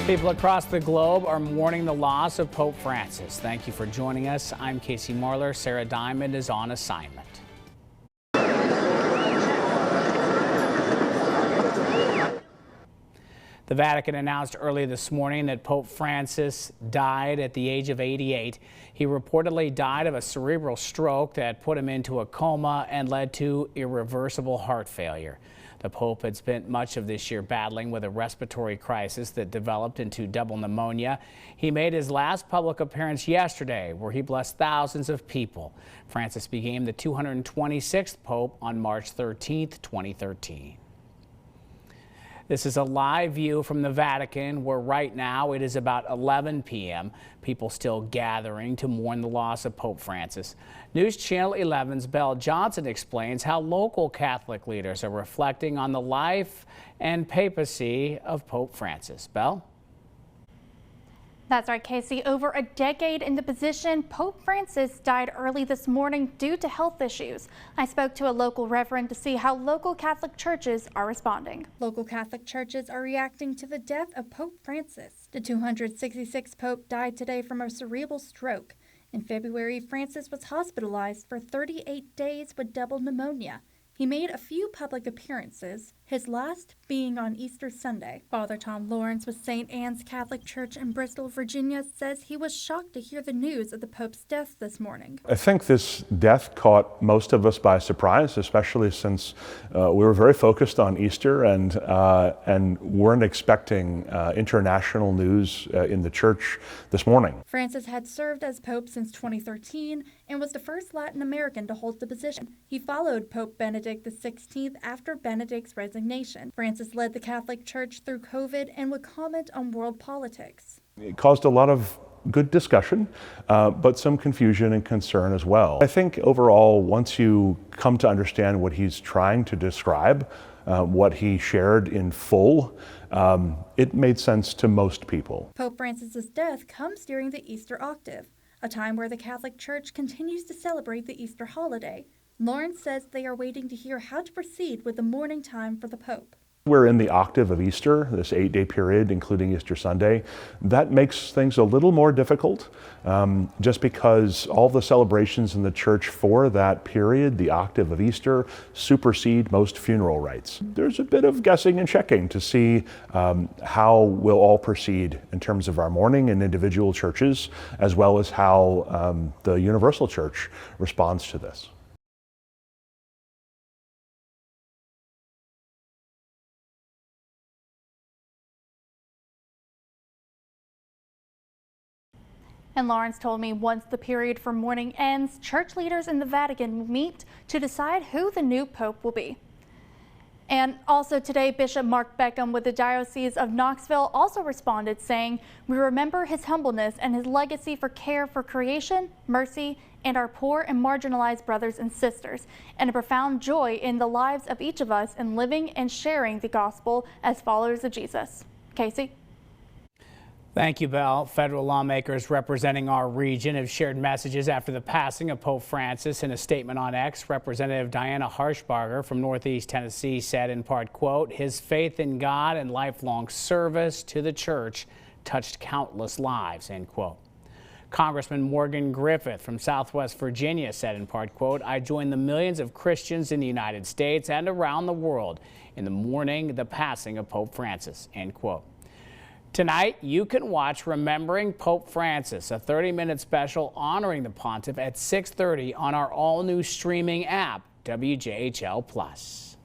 People across the globe are mourning the loss of Pope Francis. Thank you for joining us. I'm Casey Marler. Sarah Diamond is on assignment. The Vatican announced early this morning that Pope Francis died at the age of 88. He reportedly died of a cerebral stroke that put him into a coma and led to irreversible heart failure. The Pope had spent much of this year battling with a respiratory crisis that developed into double pneumonia. He made his last public appearance yesterday, where he blessed thousands of people. Francis became the 226th Pope on March 13, 2013. This is a live view from the Vatican, where right now it is about 11 p.m. People still gathering to mourn the loss of Pope Francis. News Channel 11's Belle Johnson explains how local Catholic leaders are reflecting on the life and papacy of Pope Francis. Belle? That's right, Casey. Over a decade in the position, Pope Francis died early this morning due to health issues. I spoke to a local reverend to see how local Catholic churches are responding. Local Catholic churches are reacting to the death of Pope Francis. The 266th Pope died today from a cerebral stroke. In February, Francis was hospitalized for 38 days with double pneumonia. He made a few public appearances, his last being on Easter Sunday. Father Tom Lawrence with St. Anne's Catholic Church in Bristol, Virginia, says he was shocked to hear the news of the Pope's death this morning. I think this death caught most of us by surprise, especially since we were very focused on Easter and weren't expecting international news in the church this morning. Francis had served as Pope since 2013 and was the first Latin American to hold the position. He followed Pope Benedict XVI after Benedict's resignation. Francis led the Catholic Church through COVID and would comment on world politics. It caused a lot of good discussion, but some confusion and concern as well. I think overall, once you come to understand what he's trying to describe, what he shared in full, it made sense to most people. Pope Francis's death comes during the Easter octave, a time where the Catholic Church continues to celebrate the Easter holiday. Lawrence says they are waiting to hear how to proceed with the mourning time for the Pope. We're in the octave of Easter, this 8-day period, including Easter Sunday. That makes things a little more difficult, just because all the celebrations in the church for that period, the octave of Easter, supersede most funeral rites. There's a bit of guessing and checking to see how we'll all proceed in terms of our mourning in individual churches, as well as how the Universal Church responds to this. And Lawrence told me once the period for mourning ends, church leaders in the Vatican meet to decide who the new pope will be. And also today, Bishop Mark Beckham with the Diocese of Knoxville also responded, saying, "We remember his humbleness and his legacy for care for creation, mercy, and our poor and marginalized brothers and sisters, and a profound joy in the lives of each of us in living and sharing the gospel as followers of Jesus." Casey? Thank you, Belle. Federal lawmakers representing our region have shared messages after the passing of Pope Francis. In a statement on X, Representative Diana Harshbarger from Northeast Tennessee said in part, quote, "His faith in God and lifelong service to the church touched countless lives," end quote. Congressman Morgan Griffith from Southwest Virginia said in part, quote, "I join the millions of Christians in the United States and around the world in the mourning the passing of Pope Francis," end quote. Tonight, you can watch Remembering Pope Francis, a 30-minute special honoring the pontiff at 6:30 on our all-new streaming app, WJHL+.